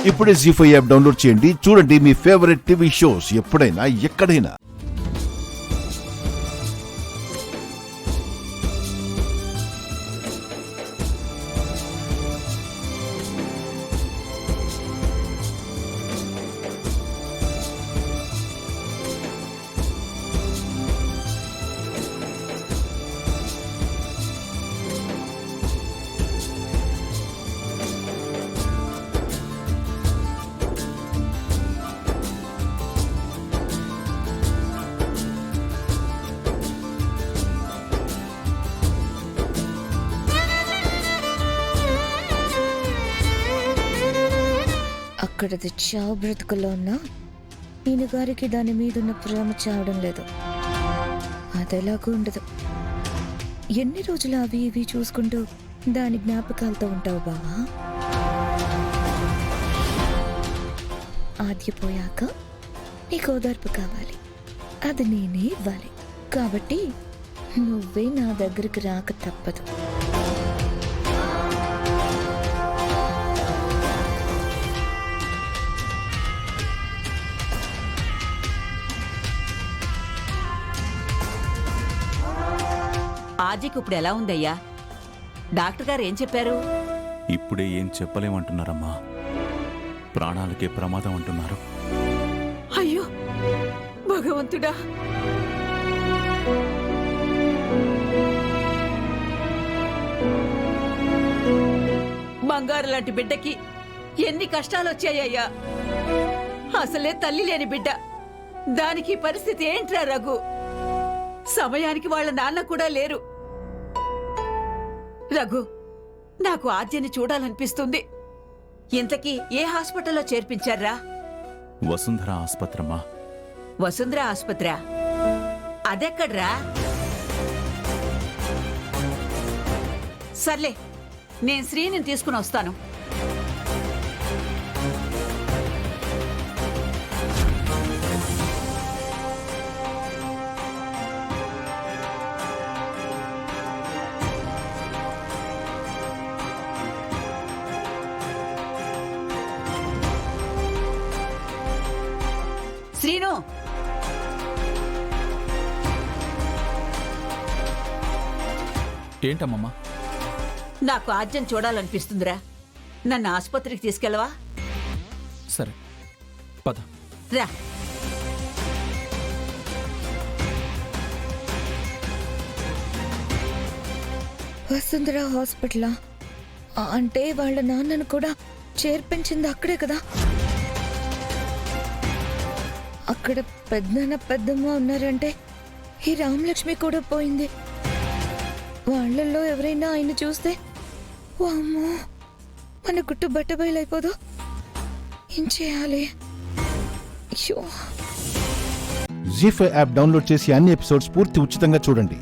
ఇప్పుడే జీ5 app download చేయండి. చూడండి మీ ఫేవరెట్ టీవీ షోస్ ఎప్పుడైనా ఎక్కడైనా. అక్కడది చావు బ్రతుకుల్లో ఉన్నా ఈయన గారికి దాని మీద ఉన్న ప్రేమ చావడం లేదు. అదెలాగూ ఉండదు. ఎన్ని రోజులు అవి ఇవి చూసుకుంటూ దాని జ్ఞాపకాలతో ఉంటావు బావా? ఆద్యపోయాక నీకు ఓదార్పు కావాలి, అది నేనే ఇవ్వాలి. కాబట్టి నువ్వే నా దగ్గరికి రాక తప్పదు. ఆజీకి ఇప్పుడు ఎలా ఉందయ్యా? డాక్టర్ గారు ఏం చెప్పారు? ఇప్పుడే ఏం చెప్పలేమంటున్నారమ్మా. ప్రాణాలకే ప్రమాదం అంటున్నారు. అయ్యో భగవంతుడా! బంగారు లాంటి బిడ్డకి ఎన్ని కష్టాలు వచ్చాయ్యా. అసలే తల్లి లేని బిడ్డ, దానికి పరిస్థితి ఏంట్రా రఘు? సమయానికి వాళ్ళ నాన్న కూడా లేరు. రఘు, నాకు ఆద్యని చూడాలనిపిస్తుంది. ఇంతకీ ఏ హాస్పిటల్లో చేర్పించారా? వసుంధర ఆస్పత్రమ్మా. వసుంధర ఆస్పత్రి అదెక్కడ్రా? సర్లే, నేను శ్రీని తీసుకుని వస్తాను. శ్రీను, ఏంటమ్మమ్మా? నాకు ఆద్యం చూడాలనిపిస్తుందిరా. నన్ను ఆసుపత్రికి తీసుకెళ్ళవా? సరే పద. రా. వసుంధర హాస్పిటలా? అంటే వాళ్ళ నాన్నను కూడా చేర్పించింది అక్కడే కదా? అక్కడ పెద్దనాన్న పెద్దమ్మ ఉన్నారంటే ఈ రామలక్ష్మి కూడా పోయింది. వాళ్ళల్లో ఎవరైనా ఆయన చూస్తే వామ్మో, మన గుట్టు బట్టబయలైపోదు. ఏం చేయాలి? జీ5 యాప్ డౌన్లోడ్ చేసి అన్ని ఎపిసోడ్స్ పూర్తి ఉచితంగా చూడండి.